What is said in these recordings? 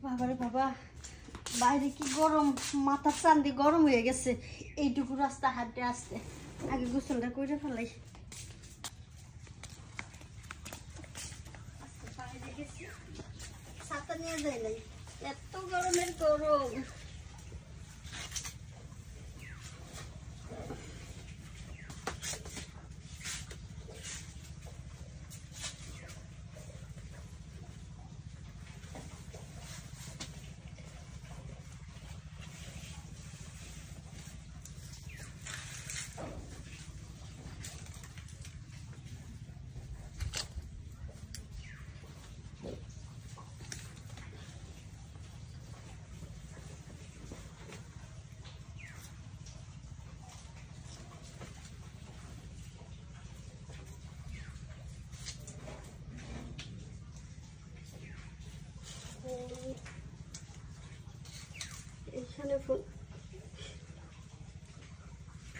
বাবারে বাবা, বাইরে কি গরম, মাথার চান্দি গরম হয়ে গেছে। এইটুকু রাস্তা হাঁটতে আসতে আগে গোসলটা করে ফেলাই। বাইরে গেছি, ছাতা নিয়ে যাই নাই, এত গরমের গরম। এখানে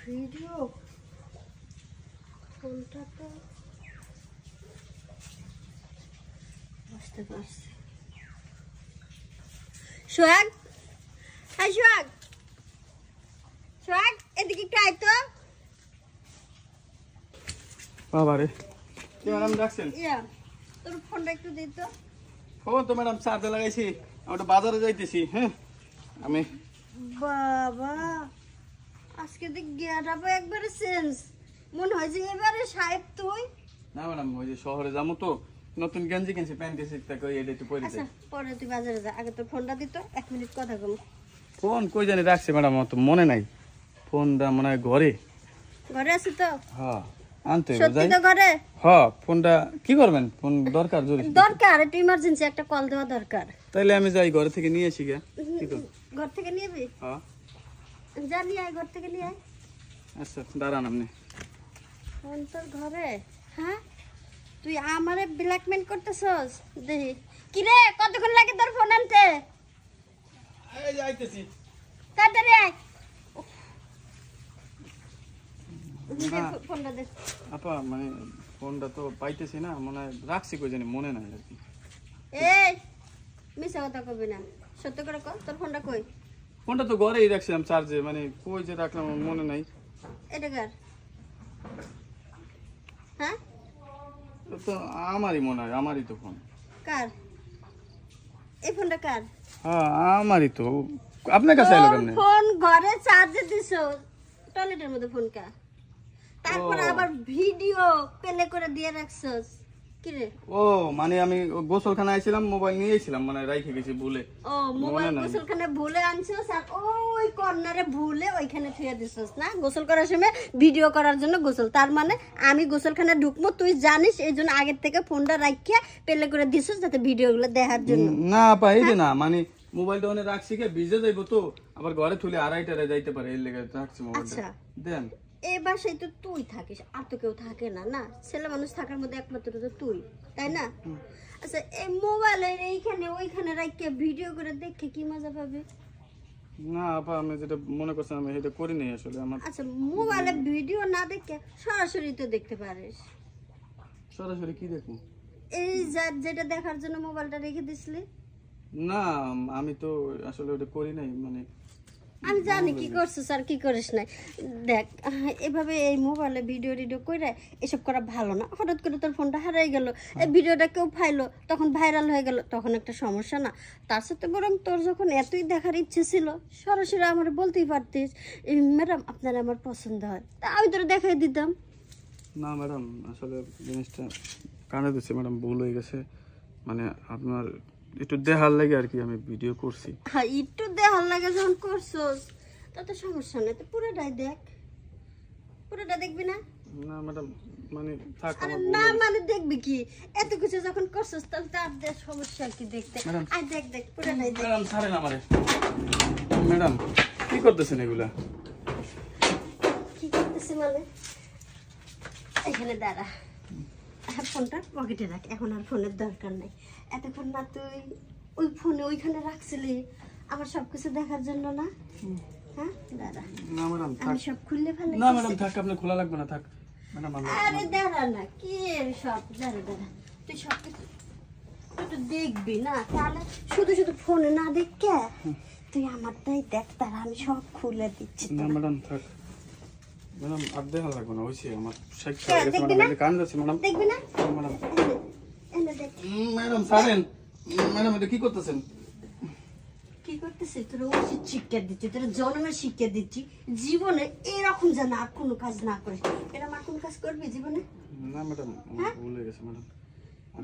ভিডিও ফোনটা তো বুঝতে পারছি। সোহাগ, হ্যাঁ সোহাগ, সোহাগ এদিকে একটু আয় তো। বাবারে, কি ম্যাডাম ডাকছেন? তোর ফোনটা একটু দিই তো। ফোন তো ম্যাডাম চার্জে লাগাইছি, আমি তো বাজারে যাইতেছি। হ্যাঁ আমি বাবা, আজকে দেখ গেটআপ একবারে চেঞ্জ, মনে হয় যে এবারে সাহেব তুই। না ম্যাডাম, ওই যে শহরে যাবো তো, নতুন গেঞ্জি কিনছি, প্যান্ট কিনছি, তাকে এটা একটু পরে আচ্ছা পরে তুই বাজারে যা, আগে তোর ফোনটা দিত, 1 মিনিট কথা কম। ফোন কই জানি রাখছে ম্যাডাম, আমার তো মনে নাই। ফোনটা মনে হয় ঘরে। ঘরে আছে তো? হ্যাঁ আনতে সত্যি তো ঘরে? হ্যাঁ। ফোনটা কি করবেন? ফোন দরকার, জরুরি দরকার, একটু ইমার্জেন্সি একটা কল দেওয়া দরকার। তাইলে আমি যাই, ঘর থেকে নিয়ে আসি। ঘর থেকে নিয়ে যাবি? হ্যাঁ যা নিয়ে আয়, ঘর থেকে নিয়ে আয়। আচ্ছা দাঁড়ান আপনি। ফোন তোর ঘরে? হ্যাঁ, তুই আমারে ব্ল্যাকমেল করতেছস? দেখি কি রে, কতক্ষণ লাগে তোর ফোন আনতে? এই যাইতেছি, তাড়াতাড়ি আয়। ফোনটা দে। আপা মানে ফোনটা তো পাইতেছি না, মনে হয় রাখছি কই জানি, মনে নাই আর কি। এই মিছা কথা কবি না, সত্য করে কর, তোর ফোনটা কই? ফোনটা তো ঘরেই রাখছিলাম চার্জে, মানে কই যে রাখলাম আমার মনে নাই। এটা কার? হ্যাঁ তো আমারই মনে হয়, আমারই তো ফোন। কার এই ফোনটা? কার? হ্যাঁ আমারই তো। আপনার কাছে এলো কেমনে? ফোন ঘরে চার্জে দিছো, টয়লেটের মধ্যে ফোন কা? তারপর আবার ভিডিও প্লে করে দিয়ে রাখছস কি রে? ও মানে আমি গোসলখানা আইছিলাম, মোবাইল নিয়ে আইছিলাম, মানে রাইখে গেছি ভুলে। ও মোবাইল গোসলখানে ভুলে আনছস, আর ওই কর্নারে ভুলে ওইখানে থুয়ে দিছস না? গোসল করার সময় ভিডিও করার জন্য গোসল, তার মানে আমি গোসলখানে ঢুকবো তুই জানিস, এই জন্য আগের থেকে ফোনটা রাখিয়া প্লে করে দিছস যাতে ভিডিওগুলো দেখার জন্য। না পাই যে না, মানে মোবাইলটা ওনে রাখছি কে ভিজে যাইবো তো, আবার ঘরে থুলে আড়াইটারে যাইতে পারে, এর লেগে রাখছি মোবাইলটা। দেন এই বাসায় তো তুই থাকিস, আর তো কেউ থাকে না, না ছেলে মানুষ থাকার মধ্যে একমাত্র তো তুই, তাই না? আচ্ছা এই মোবাইলের এইখানে ওইখানে রাখিয়ে ভিডিও করে দেখে কি মজা পাবে? না আপা, আমি যেটা মনে করছিলাম আমি সেটা করি নাই আসলে। আমার আচ্ছা মোবাইলে ভিডিও না দেখে সরাসরি তো দেখতে পারিস। সরাসরি কি দেখবো? এই যেটা দেখার জন্য মোবাইলটা রেখে দিছিলি। না আমি তো আসলে ওটা করি নাই, মানে আমি জানি কি করছিস আর কি করিস না। দেখ এভাবে এই মোবাইলে ভিডিও টিডিও করে এসব করা ভালো না। হঠাৎ করে তোর ফোনটা হারাই গেল, এই ভিডিওটা কেউ ফাইলো, তখন ভাইরাল হয়ে গেল, তখন একটা সমস্যা না? তার সাথে বরং তোর যখন এতই দেখার ইচ্ছে ছিল, সরাসরি আমার বলতেই পারতিস ম্যাডাম আপনার আমার পছন্দ হয়, তা আমি তোর দেখাই দিতাম। না ম্যাডাম, আসলে জিনিসটা কানে দিচ্ছে ম্যাডাম, ভুল হয়ে গেছে। মানে আপনার একটু দেখার লাগে আর কি আমি ভিডিও করছি। হ্যাঁ একটু দেখার লাগে যখন করছস তাতে সমস্যা নেই, তো পুরোটাই দেখ। পুরোটা দেখবি না? না ম্যাডাম, মানে থাক আরে আমার না মানে দেখবি কি, এত কিছু যখন করছস তাহলে তার দেখ সমস্যা কি দেখতে। আই দেখ দেখ পুরোটাই দেখ। ম্যাডাম ছাড়েন আমারে। ম্যাডাম কি করতেছেন এগুলা? কি করতেছি মানে? এখানে দাঁড়া, ফোনটা পকেটে রাখ, এখন আর ফোনের দরকার নাই। এতক্ষণ না তুই ওই ফোনে ওইখানে রাখছিলি আমার সবকিছু দেখার জন্য না? হ্যাঁ দাঁড়া। না ম্যাডাম থাক। আমি সব খুললে ফেলে। না ম্যাডাম থাক, আপনি খোলা লাগবে না, থাক ম্যাডাম। আরে দাঁড়া না, কি এর সব, দাঁড়া দাঁড়া, তুই সব কিছু একটু দেখবি না, তাহলে শুধু শুধু ফোনে না দেখে তুই আমারটাই দেখ, তার আমি সব খুলে দিচ্ছি। না ম্যাডাম থাক ম্যাডাম, আর দেখা লাগবে না, হয়েছে আমার শেখ দেখবি না? কান যাচ্ছে ম্যাডাম। দেখবি না? ম্যাডাম এনে দেখ ম্যাডাম ছাড়েন ম্যাডাম, এটা কি করতেছেন? কি করতেছি, তোর উচিত শিক্ষা দিচ্ছি, তোর জন্মের শিক্ষা দিচ্ছি, জীবনে এরকম যেন আর কোনো কাজ না করিস। এরকম আর কোনো কাজ করবি জীবনে? না ম্যাডাম, ভুল হয়ে গেছে ম্যাডাম।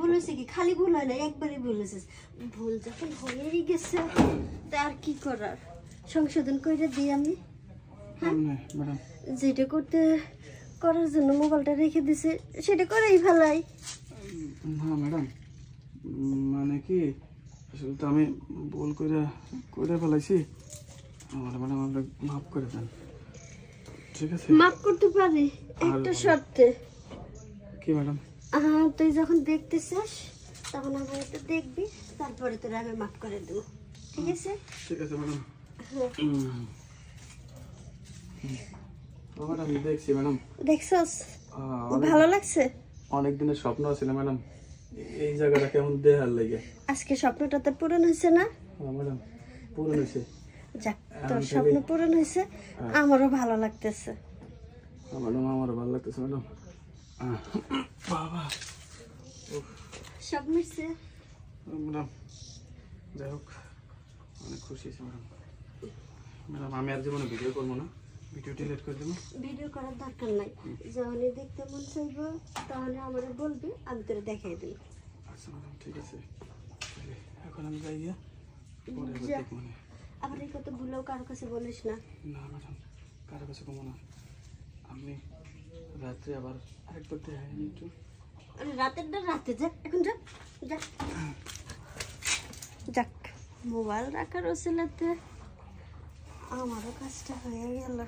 বলেছে কি খালি ভুল হয় না, একবারই বলেছিস। ভুল যখন হয়েই গেছে তা আর কি করার, সংশোধন করে দিই আমি। ম্যাডাম যেটা করার জন্য মোবাইলটা রেখে দিছে সেটা করেই ফেলাই। না ম্যাডাম, মানে কি আসলে তো আমি ভুল করে ফেলাইছি, ম্যাডাম আপনি মাফ করে দেন, ঠিক আছে? মাফ করতে পারি একটা শর্তে। কি ম্যাডাম? তুই যখন দেখতে চাস তখন আমার একটু দেখবি, তারপরে তোর আমি মাফ করে দেবো, ঠিক আছে? ঠিক আছে ম্যাডাম। ম্যাডাম দেখছি ম্যাডাম। দেখছস ভালো লাগছে? অনেক দিনের স্বপ্ন ছিল ম্যাডাম, এই জায়গাটা কেমন দেখার লাগে। আজকে স্বপ্নটা তো পূরণ হয়েছে না? ম্যাডাম পূরণ হয়েছে। যাক, তোর স্বপ্ন পূরণ হয়েছে, আমারও ভালো লাগতেছে। ম্যাডাম আমারও ভালো লাগতেছে ম্যাডাম। বাবা স্বপ্ন হয়েছে ম্যাডাম, যাই হোক অনেক খুশি হয়েছে ম্যাডাম। ম্যাডাম আমি আর জীবনে ভিডিও করবো না, ভিডিও ডিলিট করে দেবো। ভিডিও করার দরকার নাই, যখনই দেখতে মন চাইবো তাহলে আমারে বলবি, আমি তোরে দেখাই দিই। আচ্ছা ম্যাডাম ঠিক আছে, এখন আমি যাই গিয়া পরে যা। দেখবো না। আবার এই কথা ভুলেও কারো কাছে বলিস না। না ম্যাডাম, কারো কাছে কমো না। আপনি রাত্রে আবার আরেকবার দেখাই একটু। আরে রাতেরটা রাতে, যা এখন যা যা। যাক, মোবাইল রাখার ওসিলাতে আমারও কাজটা হয়ে গেল।